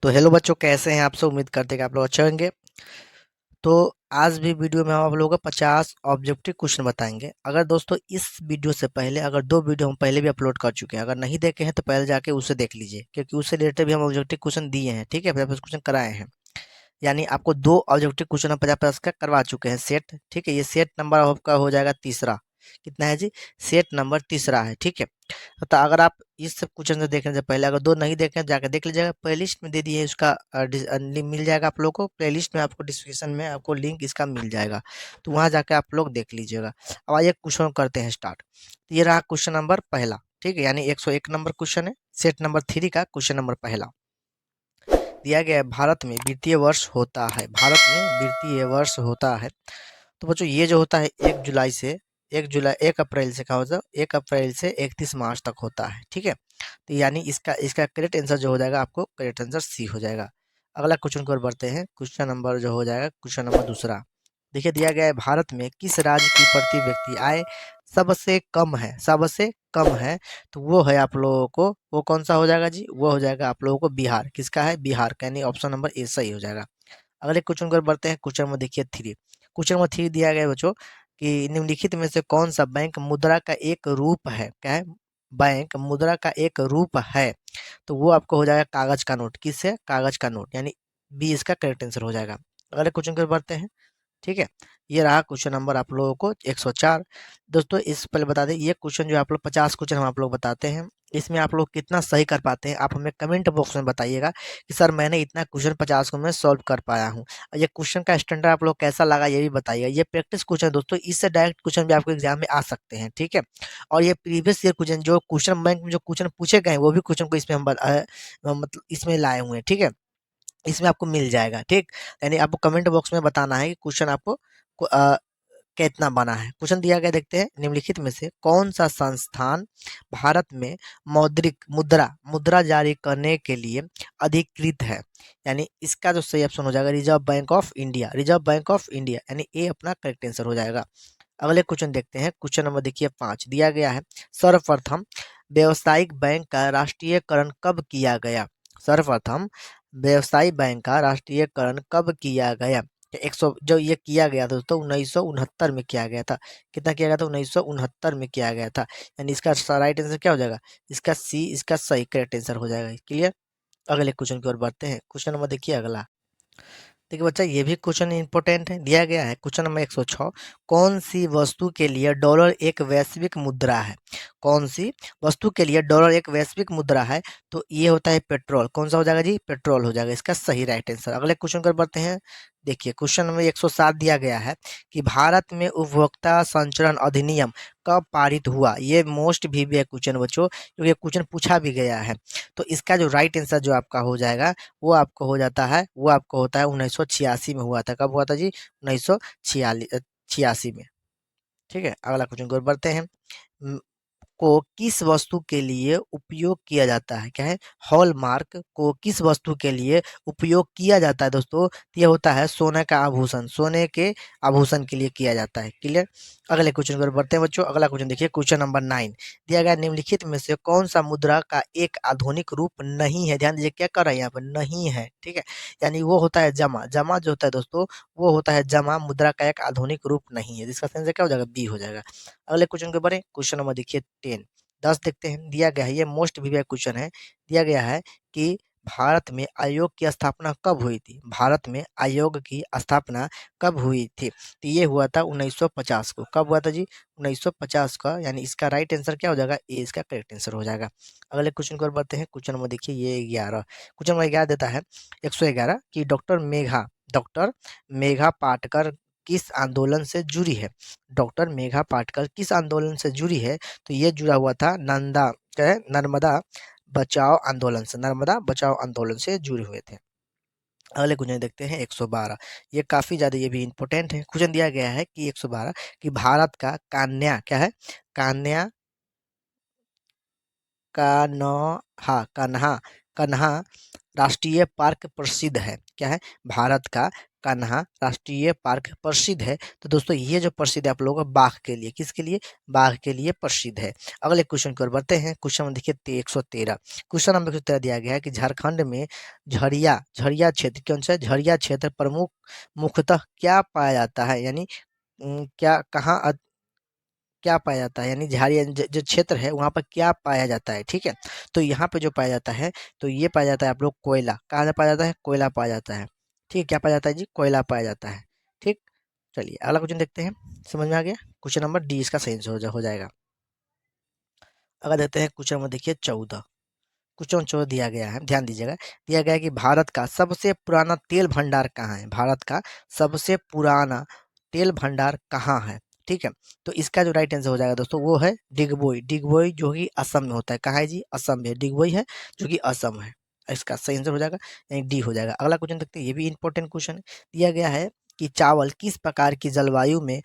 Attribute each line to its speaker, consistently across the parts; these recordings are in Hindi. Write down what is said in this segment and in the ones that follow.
Speaker 1: तो हेलो बच्चों, कैसे हैं आप सब। उम्मीद करते हैं कि आप लोग अच्छे होंगे। तो आज भी वीडियो में हम आप लोगों को 50 ऑब्जेक्टिव क्वेश्चन बताएंगे। अगर दोस्तों इस वीडियो से पहले अगर दो वीडियो हम पहले भी अपलोड कर चुके हैं, अगर नहीं देखे हैं तो पहले जाके उसे देख लीजिए, क्योंकि उससे रिलेटेड भी हम ऑब्जेक्टिव क्वेश्चन दिए हैं। ठीक है, 50 क्वेश्चन कराए हैं। यानी आपको दो ऑब्जेक्टिव क्वेश्चन हम 50 का करवा चुके हैं सेट। ठीक है, ये सेट नंबर आपका हो जाएगा तीसरा। कितना है जी? सेट नंबर तीसरा है। ठीक है, तो अगर आप इस सब क्वेश्चन से देखने से पहले अगर दो नहीं देखें जाकर देख लीजिएगा। प्लेलिस्ट में दे दिए उसका मिल जाएगा आप लोग को। प्लेलिस्ट में आपको डिस्क्रिप्शन में आपको लिंक इसका मिल जाएगा, तो वहाँ जाकर आप लोग देख लीजिएगा। अब आइए क्वेश्चन करते हैं स्टार्ट। तो ये रहा क्वेश्चन नंबर पहला। ठीक है, यानी 101 नंबर क्वेश्चन है, सेट नंबर 3 का क्वेश्चन नंबर पहला। दिया गया है भारत में वित्तीय वर्ष होता है। भारत में वित्तीय वर्ष होता है। तो बच्चों ये जो होता है 1 अप्रैल से, कहा होता 1 अप्रैल से 31 मार्च तक होता है। ठीक है, तो यानी इसका इसका करेक्ट आंसर जो हो जाएगा, आपको करेक्ट आंसर सी हो जाएगा। अगला क्वेश्चन की ओर बढ़ते हैं। क्वेश्चन नंबर जो हो जाएगा क्वेश्चन नंबर दूसरा। देखिए दिया गया है भारत में किस राज्य की प्रति व्यक्ति आय सबसे कम है, सबसे कम है। तो वो है आप लोगों को, वो कौन सा हो जाएगा जी? वो हो जाएगा आप लोगों को बिहार। किसका है? बिहार का, यानी ऑप्शन नंबर ए सही हो जाएगा। अगले क्वेश्चन पर बढ़ते हैं। क्वेश्चन नंबर देखिए 3। क्वेश्चन नंबर 3 दिया गया है बच्चों कि निम्नलिखित में से कौन सा बैंक मुद्रा का एक रूप है? क्या है? बैंक मुद्रा का एक रूप है। तो वो आपको हो जाएगा कागज का नोट। किससे? कागज का नोट, यानी बी इसका करेक्ट आंसर हो जाएगा। अगले क्वेश्चन पर बढ़ते हैं। ठीक है, ये रहा क्वेश्चन नंबर आप लोगों को 104। दोस्तों इस पहले बता दें, ये क्वेश्चन जो आप लोग 50 क्वेश्चन हम आप लोग बताते हैं, इसमें आप लोग कितना सही कर पाते हैं आप हमें कमेंट बॉक्स में बताइएगा कि सर मैंने इतना क्वेश्चन 50 को मैं सॉल्व कर पाया हूँ। और ये क्वेश्चन का स्टैंडर्ड आप लोग कैसा लगा ये भी बताइएगा। ये प्रैक्टिस क्वेश्चन दोस्तों, इससे डायरेक्ट क्वेश्चन भी आपको एग्जाम में आ सकते हैं। ठीक है, और ये प्रीवियस ईयर क्वेश्चन जो क्वेश्चन बैंक में जो क्वेश्चन पूछे गए हैं, वो भी क्वेश्चन को इसमें मतलब इसमें लाए हुए हैं। ठीक है, इसमें आपको मिल जाएगा। ठीक, यानी आपको कमेंट बॉक्स में बताना है कि क्वेश्चन आपको कितना बना है। क्वेश्चन दिया गया, देखते हैं। निम्नलिखित में से कौन सा संस्थान भारत में मौद्रिक मुद्रा मुद्रा जारी करने के लिए अधिकृत है? यानी इसका जो सही ऑप्शन हो जाएगा reserve bank of India. Reserve bank of India, यानी ए अपना करेक्ट आंसर हो जाएगा। अगले क्वेश्चन देखते हैं। क्वेश्चन नंबर देखिए 5 दिया गया है। सर्वप्रथम व्यावसायिक बैंक का राष्ट्रीयकरण कब किया गया? सर्वप्रथम व्यवसायी बैंक का राष्ट्रीयकरण कब किया गया? 100 जो ये किया गया था दोस्तों 1969 में किया गया था। कितना किया गया था? 1969 में किया गया था। यानी इसका राइट आंसर क्या हो जाएगा? इसका सी इसका सही करेक्ट आंसर हो जाएगा। क्लियर। अगले क्वेश्चन की ओर बढ़ते हैं। क्वेश्चन नंबर देखिए अगला। देखिए बच्चा, ये भी क्वेश्चन इंपॉर्टेंट है। दिया गया है क्वेश्चन नंबर 106। कौन सी वस्तु के लिए डॉलर एक वैश्विक मुद्रा है? कौन सी वस्तु के लिए डॉलर एक वैश्विक मुद्रा है? तो ये होता है पेट्रोल। कौन सा हो जाएगा जी? पेट्रोल हो जाएगा इसका सही राइट आंसर। अगले क्वेश्चन कर बढ़ते हैं। देखिए क्वेश्चन नंबर 107 दिया गया है कि भारत में उपभोक्ता संरक्षण अधिनियम कब पारित हुआ? ये मोस्ट भी है क्वेश्चन बच्चों, क्योंकि क्वेश्चन पूछा भी गया है। तो इसका जो राइट आंसर जो आपका हो जाएगा, वो आपको हो जाता है, वो आपको होता है 1986 में हुआ था। कब हुआ था जी? 1986 में। ठीक है, अगला क्वेश्चन की ओर बढ़ते हैं। को किस वस्तु के लिए उपयोग किया जाता है? क्या है? हॉलमार्क को किस वस्तु के लिए उपयोग किया जाता है दोस्तों? तो ये होता है सोने का आभूषण। सोने के आभूषण के लिए किया जाता है। क्लियर। अगले क्वेश्चन की ओर बढ़ते हैं बच्चों। अगला क्वेश्चन देखिए क्वेश्चन नंबर 9 दिया गया। निम्नलिखित में से कौन सा मुद्रा का एक आधुनिक रूप नहीं है? ध्यान दीजिए क्या कर रहा है यहाँ पर, नहीं है। ठीक है, यानी वो होता है जमा। जमा जो होता है दोस्तों, वो होता है जमा। मुद्रा का एक आधुनिक रूप नहीं है, जिसका आंसर क्या हो जाएगा? बी हो जाएगा। अगले क्वेश्चन के बढ़े। क्वेश्चन नंबर देखिए 10 देखते हैं। दिया गया है, ये मोस्ट वीवीआई क्वेश्चन है। दिया गया है कि भारत में आयोग की स्थापना कब हुई थी? भारत में आयोग की स्थापना कब हुई थी? तो ये हुआ था 1950 को। कब हुआ था जी? 1950 का, यानी इसका राइट आंसर क्या हो जाएगा? ए इसका करेक्ट आंसर हो जाएगा। अगले क्वेश्चन की ओर बढ़ते हैं। क्वेश्चन नंबर देखिए ये 11। क्वेश्चन नंबर 11 देता है 111 कि डॉक्टर मेघा पाटकर किस आंदोलन से जुड़ी है? डॉक्टर मेघा पाटकर किस आंदोलन से जुड़ी है? तो ये जुड़ा हुआ था नर्मदा बचाओ आंदोलन से। नर्मदा बचाओ आंदोलन से जुड़े हुए थे। अगले क्वेश्चन देखते हैं 112। ये काफी ज्यादा ये भी इंपॉर्टेंट है। क्वेश्चन दिया गया है कि 112 कि भारत का कान्या क्या है? कान्या कान्हा कान्हा राष्ट्रीय पार्क प्रसिद्ध है। क्या है? भारत का कान्हा राष्ट्रीय पार्क प्रसिद्ध है? तो दोस्तों ये जो प्रसिद्ध है आप लोगों का बाघ के लिए, किसके लिए? बाघ के लिए प्रसिद्ध है। अगले क्वेश्चन की ओर बढ़ते हैं। क्वेश्चन नंबर देखिए 113। क्वेश्चन नंबर 113 दिया गया है कि झारखंड में झरिया झरिया क्षेत्र, कौन सा है? झरिया क्षेत्र प्रमुख मुख्यतः क्या पाया जाता है, यानी क्या कहाँ क्या पाया जाता है, यानी झाड़िया जो क्षेत्र है वहाँ पर क्या पाया जाता है, ठीक है। तो यहाँ पे जो पाया जाता है, तो ये पाया जाता है आप लोग कोयला। कहाँ से पाया जाता है? कोयला पाया जाता है, ठीक है। क्या पाया जाता है जी? कोयला पाया जाता है, ठीक। चलिए अगला क्वेश्चन देखते हैं। समझ में आ गया? क्वेश्चन नंबर डी इसका सही आंसर हो जाएगा। अगर देखते हैं क्वेश्चन नंबर देखिए 14। क्वेश्चन 14 दिया गया है, ध्यान दीजिएगा। दिया गया है कि भारत का सबसे पुराना तेल भंडार कहाँ है? भारत का सबसे पुराना तेल भंडार कहाँ है, ठीक है। तो इसका जो राइट आंसर हो जाएगा दोस्तों वो है डिगबोई। डिगबोई जो कि असम में होता है। कहाँ है जी? असम में डिगबोई है जो कि असम है। इसका सही आंसर हो जाएगा, यानी डी हो जाएगा। अगला क्वेश्चन देखते हैं, ये भी इंपॉर्टेंट क्वेश्चन है। दिया गया है कि चावल किस प्रकार की जलवायु में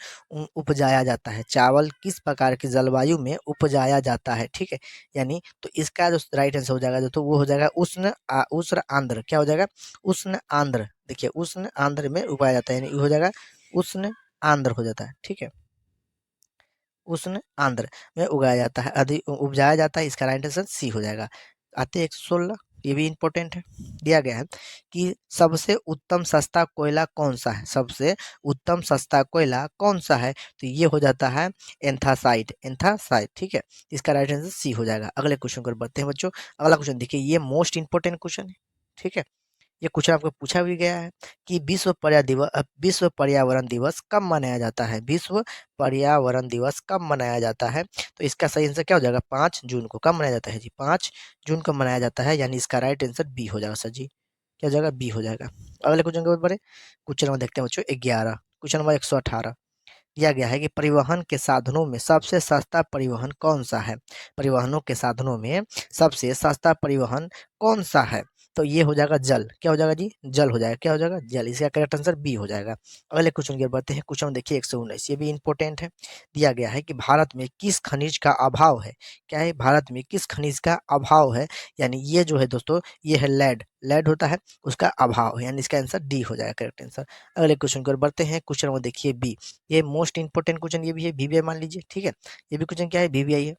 Speaker 1: उपजाया जाता है? चावल किस प्रकार की जलवायु में उपजाया जाता है, ठीक है। यानी तो इसका जो राइट आंसर हो जाएगा दोस्तों वो हो जाएगा उष्ण आंध्र। क्या हो जाएगा? उष्ण आंध्र। देखिए उष्ण आंध्र में उगाया जाता है, यानी हो जाएगा उष्ण आंध्र हो जाता है, ठीक है। उष्ण आंध्र में उगाया जाता है, अधिक उपजाया जाता है। इसका राइट आंसर सी हो जाएगा। आते हैं 116। ये भी इंपॉर्टेंट है। दिया गया है कि सबसे उत्तम सस्ता कोयला कौन सा है? सबसे उत्तम सस्ता कोयला कौन सा है? तो ये हो जाता है एंथासाइट। एंथासाइट, ठीक है। इसका राइट आंसर सी हो जाएगा। अगले क्वेश्चन को बढ़ते हैं बच्चों। अगला क्वेश्चन देखिए, ये मोस्ट इंपॉर्टेंट क्वेश्चन है, ठीक है। ये क्वेश्चन आपको पूछा भी गया है कि विश्व पर्यावरण दिवस कब मनाया जाता है? विश्व पर्यावरण दिवस कब मनाया जाता है? तो इसका सही आंसर क्या हो जाएगा? 5 जून को। कब मनाया जाता है जी? 5 जून को मनाया जाता है, यानी इसका राइट आंसर बी हो जाएगा सर जी। क्या हो जाएगा? बी हो जाएगा। अगले क्वेश्चन को बढ़े। क्वेश्चन नंबर देखते हैं बच्चों 11। क्वेश्चन नंबर 118 दिया गया है कि परिवहन के साधनों में सबसे सस्ता परिवहन कौन सा है? परिवहनों के साधनों में सबसे सस्ता परिवहन कौन सा है? तो ये हो जाएगा जल। क्या हो जाएगा जी? जल हो जाएगा। क्या हो जाएगा? जल। इसका करेक्ट आंसर बी हो जाएगा। अगले क्वेश्चन की ओर बढ़ते हैं। क्वेश्चन देखिए 119। ये भी इंपॉर्टेंट है। दिया गया है कि भारत में किस खनिज का अभाव है? क्या है? भारत में किस खनिज का अभाव है? यानी ये जो है दोस्तों ये है लेड। लेड होता है, उसका अभाव है, यानी इसका आंसर डी हो जाएगा करेक्ट आंसर। अगले क्वेश्चन की ओर बढ़ते हैं। क्वेश्चन नंबर देखिए बी। ये मोस्ट इंपोर्टेंट क्वेश्चन ये भी है, वीवीआई मान लीजिए, ठीक है। ये भी क्वेश्चन क्या है? वीवीआई है।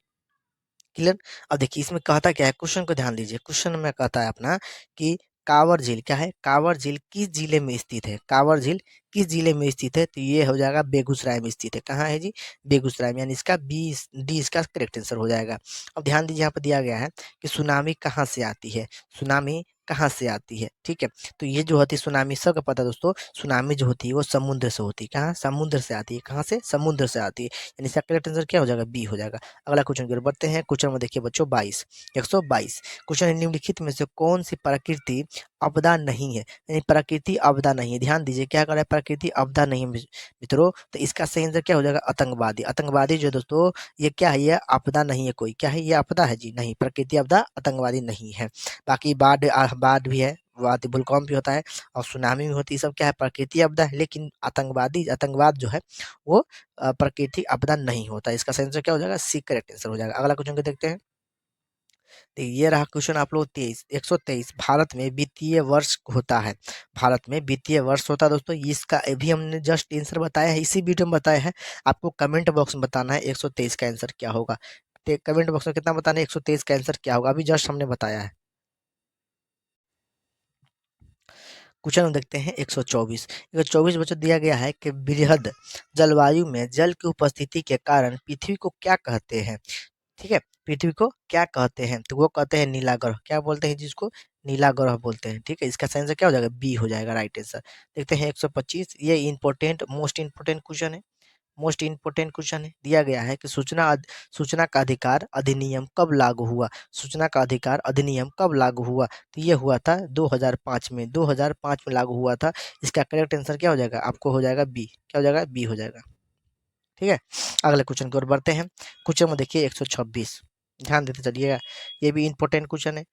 Speaker 1: क्लियर। अब देखिए इसमें कहता क्या है, क्वेश्चन को ध्यान दीजिए। क्वेश्चन में कहता है अपना कि कांवर झील, क्या है? कांवर झील किस जिले में स्थित है? कांवर झील किस जिले में स्थित है? तो ये हो जाएगा बेगूसराय में स्थित है। कहाँ है जी? बेगूसराय में, यानी इसका बी डी इसका करेक्ट आंसर हो जाएगा। अब ध्यान दीजिए यहाँ पर दिया गया है कि सुनामी कहाँ से आती है? सुनामी कहाँ से आती है, ठीक है। तो ये जो होती है सुनामी, सबको पता है दोस्तों, सुनामी जो होती है वो समुद्र से होती है। कहाँ? समुद्र से आती है। कहाँ से? समुद्र से आती है, यानी इसका करेक्ट आंसर क्या हो जाएगा? बी हो जाएगा। अगला क्वेश्चन की ओर बढ़ते हैं। क्वेश्चन में देखिए बच्चों 22 122। क्वेश्चन निम्नलिखित में से कौन सी प्रकृति आपदा नहीं है? यानी प्रकृति आपदा नहीं है। ध्यान दीजिए क्या कर रहा है? प्रकृति आपदा नहीं है मित्रों। तो इसका सही आंसर क्या हो जाएगा? आतंकवादी। आतंकवादी जो दोस्तों ये क्या है? ये आपदा नहीं है कोई। क्या है? ये आपदा है जी? नहीं, प्रकृति आपदा आतंकवादी नहीं है। बाकी बाढ़ भी है, भूकंप भी होता है और सुनामी भी होती है। सब क्या है? प्रकृति आपदा है। लेकिन आतंकवाद जो है वो प्राकृतिक आपदा नहीं होता। इसका सही आंसर क्या हो जाएगा? सी करेक्ट आंसर हो जाएगा। अगला क्वेश्चन को देखते हैं। तो ये रहा क्वेश्चन आप लोग 123। भारत में वित्तीय वर्ष होता है। भारत में वित्तीय वर्ष होता है दोस्तों। इसका अभी हमने जस्ट आंसर बताया है, इसी वीडियो में बताया है। आपको कमेंट बॉक्स में बताना है 123 का आंसर क्या होगा। कमेंट बॉक्स में कितना बताना है? 123 का आंसर क्या होगा, अभी जस्ट हमने बताया है। क्वेश्चन देखते हैं 124। 124 बच्चों दिया गया है कि बृहद जलवायु में जल की उपस्थिति के कारण पृथ्वी को क्या कहते हैं? ठीक है, पृथ्वी को क्या कहते हैं? तो वो कहते हैं नीला ग्रह। क्या बोलते हैं जिसको? नीला ग्रह बोलते हैं, ठीक है। इसका सही आंसर क्या हो जाएगा? बी हो जाएगा राइट आंसर। देखते हैं 125। ये इंपॉर्टेंट मोस्ट इंपॉर्टेंट क्वेश्चन है। मोस्ट इंपोर्टेंट क्वेश्चन है। दिया गया है कि सूचना का अधिकार अधिनियम कब लागू हुआ? सूचना का अधिकार अधिनियम कब लागू हुआ? तो ये हुआ था 2005 में। 2005 में लागू हुआ था। इसका करेक्ट आंसर क्या हो जाएगा? आपको हो जाएगा बी। क्या हो जाएगा? बी हो जाएगा, ठीक है। अगले क्वेश्चन की ओर बढ़ते हैं। क्वेश्चन में देखिए 126। ध्यान देते चलिएगा, ये भी इंपॉर्टेंट क्वेश्चन है।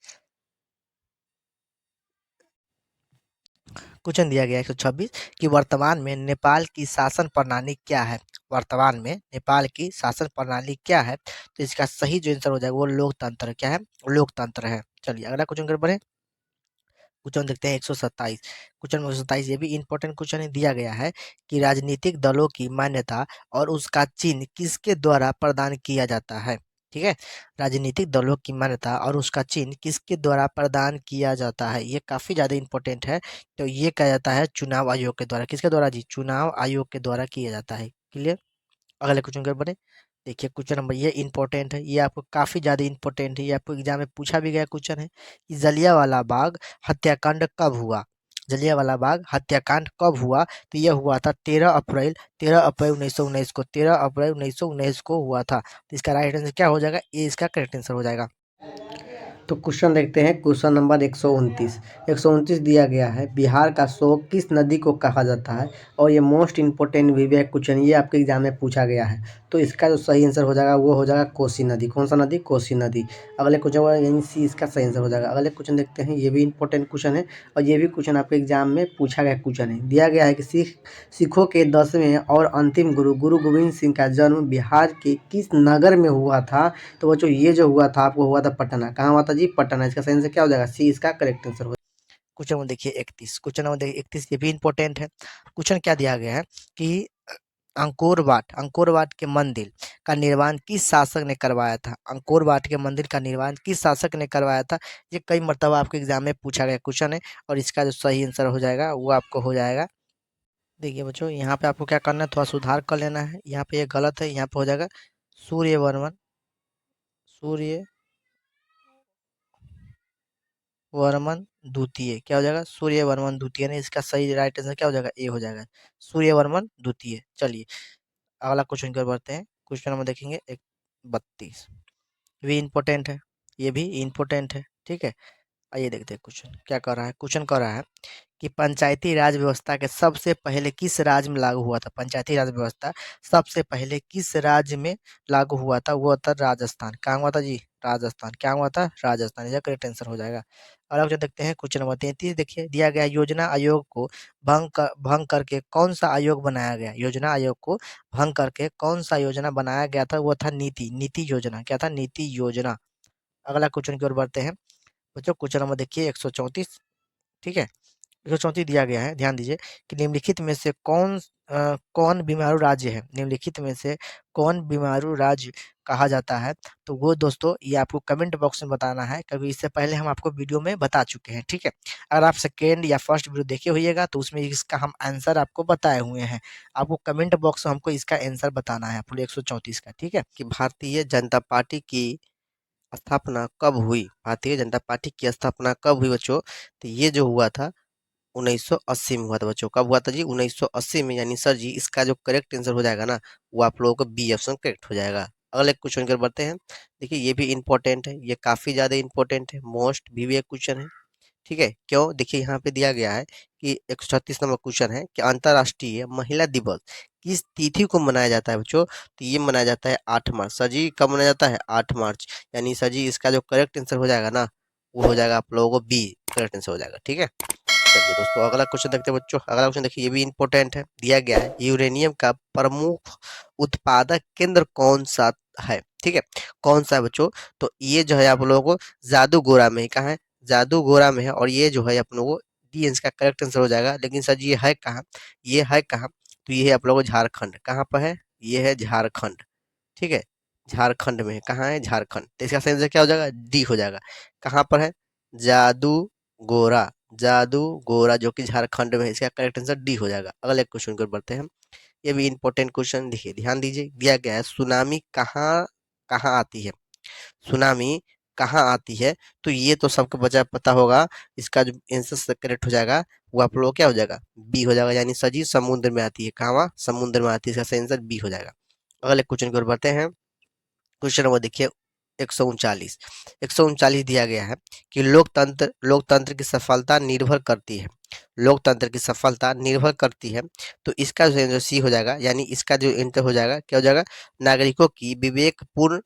Speaker 1: क्वेश्चन दिया गया 126 कि वर्तमान में नेपाल की शासन प्रणाली क्या है? वर्तमान में नेपाल की शासन प्रणाली क्या है? तो इसका सही जो आंसर हो जाएगा वो लोकतंत्र। क्या है? लोकतंत्र है। चलिए अगला क्वेश्चन कर बढ़े। क्वेश्चन देखते हैं 127। क्वेश्चन नंबर 127 ये भी इंपॉर्टेंट क्वेश्चन है, दिया गया है कि राजनीतिक दलों की मान्यता और उसका चिन्ह किसके द्वारा प्रदान किया जाता है। ठीक है, राजनीतिक दलों की मान्यता और उसका चिन्ह किसके द्वारा प्रदान किया जाता है, ये काफी ज्यादा इंपॉर्टेंट है। तो ये कहा जाता है चुनाव आयोग के द्वारा। किसके द्वारा जी? चुनाव आयोग के द्वारा किया जाता है। क्लियर। अगले क्वेश्चन के बढ़े। देखिए क्वेश्चन नंबर ये इंपॉर्टेंट है, ये आपको काफी ज्यादा इंपॉर्टेंट है, ये आपको एग्जाम में पूछा भी गया क्वेश्चन है कि जलियांवाला बाग हत्याकांड कब हुआ। जलियांवाला बाग हत्याकांड कब हुआ? तो यह हुआ था 13 अप्रैल 1919 को। 13 अप्रैल 1919 को हुआ था। तो इसका राइट आंसर क्या हो जाएगा? ये इसका करेक्ट आंसर हो जाएगा। तो क्वेश्चन देखते हैं, क्वेश्चन नंबर 129। 129 दिया गया है, बिहार का शोक किस नदी को कहा जाता है? और ये मोस्ट इंपोर्टेंट भी है क्वेश्चन, ये आपके एग्जाम में पूछा गया है। तो इसका जो सही आंसर हो जाएगा वो हो जाएगा कोसी नदी। कौन सा नदी? कोसी नदी। अगले क्वेश्चन हुआ यानी सी इसका सही आंसर हो जाएगा। अगले क्वेश्चन देखते हैं, ये भी इंपॉर्टेंट क्वेश्चन है और ये भी क्वेश्चन आपके एग्जाम में पूछा गया क्वेश्चन है। दिया गया है कि सिखों के 10वें और अंतिम गुरु गुरु गोविंद सिंह का जन्म बिहार के किस नगर में हुआ था? तो बच्चों ये जो हुआ था आपको हुआ था पटना। कहाँ हुआ था जी? पटना। इसका सही आंसर क्या हो जाएगा? सी इसका करेक्ट आंसर हो। क्वेश्चन नंबर देखिए 31। क्वेश्चन नंबर देखिए 31 ये भी इंपॉर्टेंट है। क्वेश्चन क्या दिया गया है कि अंकोर वाट के मंदिर का निर्माण किस शासक ने करवाया था? अंकोर वाट के मंदिर का निर्माण किस शासक ने करवाया था? ये कई मर्तबा आपके एग्जाम में पूछा गया क्वेश्चन है और इसका जो सही आंसर हो जाएगा वो आपको हो जाएगा। देखिए बच्चों यहाँ पे आपको क्या करना है, थोड़ा सुधार कर लेना है। यहाँ पे ये गलत है, यहाँ पे हो जाएगा सूर्यवर्मन सूर्य वर्मन द्वितीय। क्या हो जाएगा? सूर्यवर्मन द्वितीय ने। इसका सही राइट आंसर क्या हो जाएगा? ए हो जाएगा, सूर्यवर्मन द्वितीय। चलिए अगला क्वेश्चन कर बढ़ते हैं। क्वेश्चन नंबर देखेंगे 32। भी इम्पोर्टेंट है, ये भी इम्पोर्टेंट है। ठीक है, आइए देखते हैं क्वेश्चन क्या कर रहा है। क्वेश्चन कर रहा है कि पंचायती राज व्यवस्था के सबसे पहले किस राज्य में लागू हुआ था? पंचायती राज व्यवस्था सबसे पहले किस राज्य में लागू हुआ था? वो था राजस्थान। कहाँ हुआ था जी? राजस्थान। क्या हुआ था? राजस्थान। इसका करेक्ट आंसर हो जाएगा। और अब जो देखते हैं क्वेश्चन नंबर 33। देखिए दिया गया योजना आयोग को भंग करके कौन सा आयोग बनाया गया? योजना आयोग को भंग करके कौन सा योजना बनाया गया था? वो था नीति योजना। क्या था? नीति योजना। अगला क्वेश्चन की ओर बढ़ते हैं बच्चों। क्वेश्चन नंबर देखिए 134। ठीक है, 134 दिया गया है, ध्यान दीजिए कि निम्नलिखित में से कौन बीमारू राज्य है? निम्नलिखित में से कौन बीमारू राज्य कहा जाता है? तो वो दोस्तों ये आपको कमेंट बॉक्स में बताना है, क्योंकि इससे पहले हम आपको वीडियो में बता चुके हैं। ठीक है, अगर आप सेकेंड या फर्स्ट वीडियो देखे होइएगा तो उसमें इसका हम आंसर आपको बताए हुए हैं। आपको कमेंट बॉक्स में हमको इसका आंसर बताना है पूरे 134 का। ठीक है, कि भारतीय जनता पार्टी की स्थापना कब हुई? भारतीय जनता पार्टी की स्थापना कब हुई बच्चों? तो ये जो हुआ था 1980 में हुआ था बच्चों। कब हुआ था जी? 1980 में। यानी सर जी इसका जो करेक्ट आंसर हो जाएगा ना वो आप लोगों को बी ऑप्शन करेक्ट हो जाएगा। अगले क्वेश्चन की ओर बढ़ते हैं। देखिए ये भी इंपॉर्टेंट है, ये काफी ज्यादा इंपॉर्टेंट है, मोस्ट भी एक क्वेश्चन है। ठीक है, क्यों? देखिए यहाँ पे दिया गया है कि 136 नंबर क्वेश्चन है कि अंतर्राष्ट्रीय महिला दिवस किस तिथि को मनाया जाता है बच्चों? तो ये मनाया जाता है 8 मार्च। सर जी कब मनाया जाता है? 8 मार्च। यानी सर जी इसका जो करेक्ट आंसर हो जाएगा ना वो हो जाएगा आप लोगों को बी करेक्ट आंसर हो जाएगा। ठीक है, चलिए दोस्तों अगला क्वेश्चन देखते हैं बच्चों। अगला क्वेश्चन देखिए ये भी इंपॉर्टेंट है, दिया गया है यूरेनियम का प्रमुख उत्पादक केंद्र कौन सा है? ठीक है, कौन सा है बच्चों? तो ये जो है आप लोगों को जादूगोरा में। कहाँ है? जादूगोरा में है। और ये जो है आप लोगों को डी इसका करेक्ट आंसर हो जाएगा। लेकिन सर जी ये है कहाँ? ये है कहाँ? तो ये है आप लोगों को झारखंड। कहाँ पर है? ये है झारखंड। ठीक है, झारखंड में है। कहाँ है? झारखंड। तो इसका सही आंसर क्या हो जाएगा? डी हो जाएगा। कहाँ पर है? जादूगोरा। जादूगोरा जो कि झारखंड में है। इसका करेक्ट आंसर डी हो जाएगा। अगले क्वेश्चन की ओर बढ़ते हैं हम। ये भी इंपॉर्टेंट क्वेश्चन देखिए, ध्यान दीजिए। दिया गया है सुनामी कहाँ कहाँ आती है? सुनामी कहाँ आती है? तो ये तो सबको बचा पता होगा। इसका जो आंसर करेक्ट हो जाएगा वो आप लोग क्या हो जाएगा? बी हो जाएगा। यानी सजी समुद्र में आती है। कहाँ? समुद्र में आती है। इसका सही आंसर बी हो जाएगा। अगले क्वेश्चन की ओर बढ़ते हैं। क्वेश्चन नंबर देखिए 139। 139 दिया गया है कि लोकतंत्र की सफलता निर्भर करती है। लोकतंत्र की सफलता निर्भर करती है। तो इसका जो सी हो जाएगा, यानी इसका जो इंटर हो जाएगा क्या हो जाएगा? नागरिकों की विवेकपूर्ण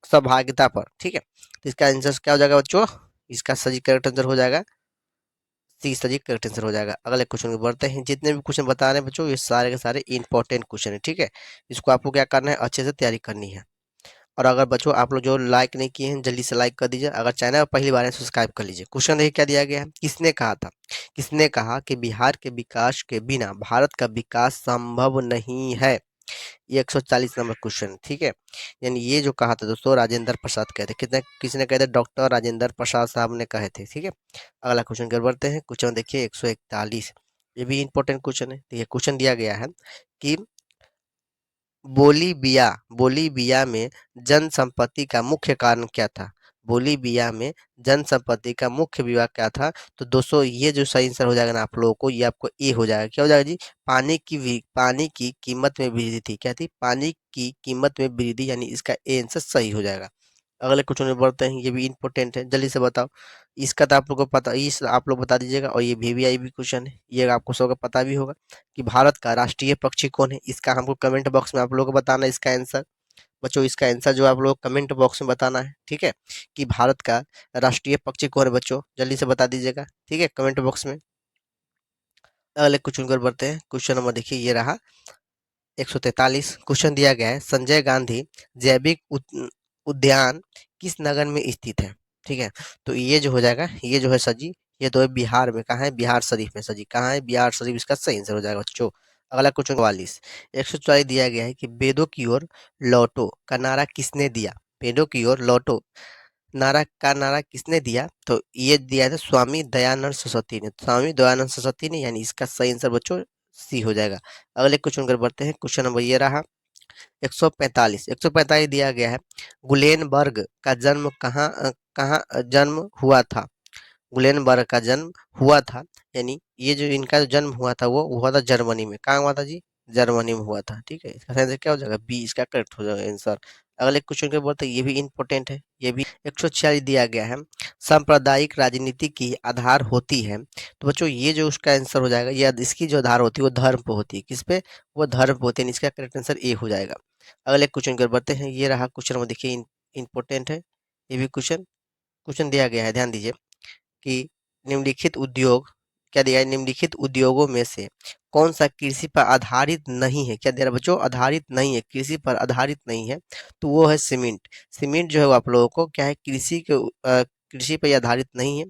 Speaker 1: सहभागिता पर। ठीक है, तो इसका आंसर क्या हो जाएगा बच्चों? इसका सही करेक्ट आंसर हो जाएगा सी। सही करेक्ट आंसर हो जाएगा। अगले क्वेश्चन को बढ़ते हैं। जितने भी क्वेश्चन बता रहे हैं बच्चों ये सारे के सारे इंपॉर्टेंट क्वेश्चन है। ठीक है, इसको आपको क्या करना है? अच्छे से तैयारी करनी है। और अगर बच्चों आप लोग जो लाइक नहीं किए हैं जल्दी से लाइक कर दीजिए, अगर चैनल पर पहली बार है सब्सक्राइब कर लीजिए। क्वेश्चन देखिए क्या दिया गया है, किसने कहा था, किसने कहा कि बिहार के विकास के बिना भारत का विकास संभव नहीं है। ये 140 नंबर क्वेश्चन, ठीक है। यानी ये जो कहा था दोस्तों राजेंद्र प्रसाद कहते, कितने किसने कहते, डॉक्टर राजेंद्र प्रसाद साहब ने कहे थे, ठीक है। अगला क्वेश्चन कर बढ़ते हैं। क्वेश्चन देखिए 141, ये भी इंपॉर्टेंट क्वेश्चन है। देखिए क्वेश्चन दिया गया है कि बोलीविया बोलीविया में जनसंपत्ति का मुख्य कारण क्या था। बोलीविया में जनसंपत्ति का मुख्य विवाद क्या था। तो दोस्तों ये जो सही आंसर हो जाएगा ना आप लोगों को, ये आपको ए हो जाएगा। क्या हो जाएगा जी, पानी की कीमत में वृद्धि थी। क्या थी, पानी की कीमत में वृद्धि, यानी इसका ए आंसर सही हो जाएगा। अगले क्वेश्चन में बढ़ते हैं, ये भी इंपॉर्टेंट है, जल्दी से बताओ। इसका तो आप लोग को पता, इस आप लोग बता दीजिएगा। और ये वीवीआई भी क्वेश्चन है, ये आपको सबको पता भी होगा कि भारत का राष्ट्रीय पक्षी कौन है। इसका हमको कमेंट बॉक्स में आप लोग को बताना है इसका आंसर। बच्चों इसका आंसर जो आप लोग कमेंट बॉक्स में बताना है, ठीक है, कि भारत का राष्ट्रीय पक्षी कौन है। बच्चों जल्दी से बता दीजिएगा, ठीक है, कमेंट बॉक्स में। अगले क्वेश्चन पर बढ़ते हैं। क्वेश्चन नंबर देखिए ये रहा 143। क्वेश्चन दिया गया है, संजय गांधी जैविक उद्यान किस नगर में स्थित है। ठीक है, तो ये जो हो जाएगा, ये जो है सजी, ये तो है बिहार में। कहाँ है, बिहार शरीफ में सजी, कहाँ है, बिहार शरीफ, इसका सही आंसर हो जाएगा बच्चों। अगला क्वेश्चन 44, 144 दिया गया है कि वेदों की ओर लौटो का नारा किसने दिया। वेदों की ओर लौटो नारा किसने दिया। तो ये दिया था स्वामी दयानंद सरस्वती ने, स्वामी दयानंद सरस्वती ने, यानी इसका सही आंसर बच्चों सी हो जाएगा। अगले क्वेश्चन पर बढ़ते हैं। क्वेश्चन नंबर ये रहा 145 दिया गया है, गुलेनबर्ग का जन्म कहाँ जन्म हुआ था। गुलेनबर्ग का जन्म हुआ था, यानी ये जो इनका जो जन्म हुआ था वो हुआ था जर्मनी में। कहाँ हुआ था जी, जर्मनी में हुआ था, ठीक है। इसका सही आंसर क्या हो जाएगा, बी इसका करेक्ट हो जाएगा आंसर। अगले क्वेश्चन के बोलते ये भी इंपॉर्टेंट है, ये भी 146 दिया गया है, सांप्रदायिक राजनीति की आधार होती है। तो बच्चों ये जो उसका आंसर हो जाएगा, ये इसकी जो आधार होती है वो धर्म पे होती है। किस पे, वो धर्म पे होती है, इसका करेक्ट आंसर ए हो जाएगा। अगले क्वेश्चन की ओर बढ़ते हैं। ये रहा क्वेश्चन में, देखिए इंपॉर्टेंट है ये भी क्वेश्चन। क्वेश्चन दिया गया है, ध्यान दीजिए कि निम्नलिखित उद्योग, क्या दिया है, निम्नलिखित उद्योगों में से कौन सा कृषि पर आधारित नहीं है। क्या दे रहा है बच्चों, आधारित नहीं है, कृषि पर आधारित नहीं है। तो वो है सीमेंट। सीमेंट जो है वो आप लोगों को क्या है, कृषि पर आधारित नहीं है,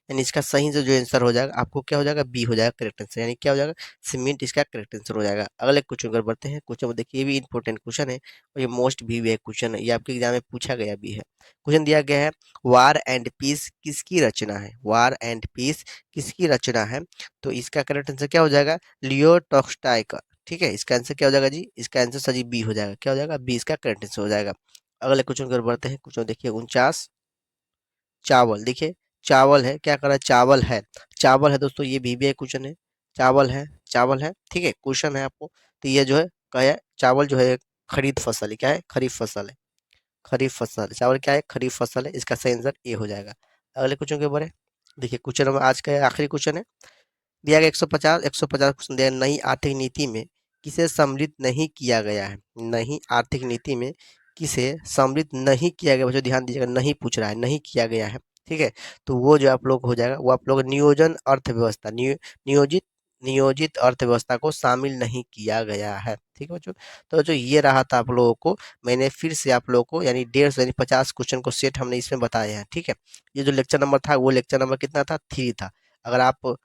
Speaker 1: यानी इसका सही से जो आंसर हो जाएगा आपको क्या हो जाएगा, बी हो जाएगा करेक्ट आंसर, यानी क्या हो जाएगा, सीमेंट इसका करेक्ट आंसर हो जाएगा। अगले क्वेश्चन पर बढ़ते हैं। क्वेश्चन देखिए ये भी इंपॉर्टेंट क्वेश्चन है और ये मोस्ट भी है क्वेश्चन है, ये आपके एग्जाम में पूछा गया भी है। क्वेश्चन दिया गया है, वार एंड पीस किसकी रचना है। वार एंड पीस किसकी रचना है। तो इसका करेक्ट आंसर क्या हो जाएगा, लियो टॉल्स्टॉय का, ठीक है। इसका आंसर क्या हो जाएगा जी, इसका आंसर सही बी हो जाएगा। क्या हो जाएगा, बी इसका करेक्ट आंसर हो जाएगा। अगले क्वेश्चन पर बढ़ते हैं। क्वेश्चन देखिए 49, चावल, देखिए चावल है, क्या कर रहा है, चावल है, चावल है दोस्तों, ये भी एक क्वेश्चन है। चावल है, चावल है, ठीक है, क्वेश्चन है आपको। तो ये जो है क्या है, चावल जो है खरीफ फसल है। क्या है, खरीफ फसल है, खरीफ फसल। चावल क्या है, खरीफ फसल है, इसका सही आंसर ए हो जाएगा। अगले क्वेश्चन के बारे, देखिए क्वेश्चन नंबर आज का आखिरी क्वेश्चन है, दिया गया 150 क्वेश्चन दिया, नई आर्थिक नीति में किसे सम्मिलित नहीं किया गया है। नई आर्थिक नीति में किसे सम्मिलित नहीं किया गया, बच्चों ध्यान दीजिएगा, नहीं पूछ रहा है, नहीं किया गया है, ठीक है। तो वो जो आप लोग हो जाएगा, वो आप लोग नियोजन अर्थव्यवस्था, नियोजित नियोजित अर्थव्यवस्था को शामिल नहीं किया गया है, ठीक है बच्चों। तो जो ये रहा था आप लोगों को, मैंने फिर से आप लोगों को यानी 150 यानी 50 क्वेश्चन को सेट हमने इसमें बताए हैं, ठीक है। ये जो लेक्चर नंबर था वो लेक्चर नंबर कितना था, 3 था। अगर आप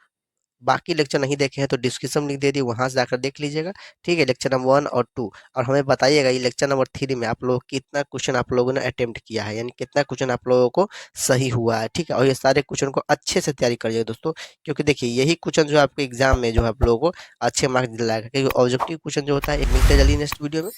Speaker 1: बाकी लेक्चर नहीं देखे हैं तो डिस्क्रिप्शन लिंक दे दी, वहां से जाकर देख लीजिएगा, ठीक है, लेक्चर नंबर 1 और 2। और हमें बताइएगा ये लेक्चर नंबर 3 में आप लोग कितना क्वेश्चन आप लोगों ने अटेम्प्ट किया है, यानी कितना क्वेश्चन आप लोगों को सही हुआ है, ठीक है। और ये सारे क्वेश्चन को अच्छे से तैयारी करिएगा दोस्तों, क्योंकि देखिए यही क्वेश्चन जो आपके एग्जाम में जो है आप लोगों को अच्छे मार्क्स दिलाएगा, क्योंकि ऑब्जेक्टिव क्वेश्चन जो होता है। एक मिलते हैं जल्दी नेक्स्ट वीडियो में।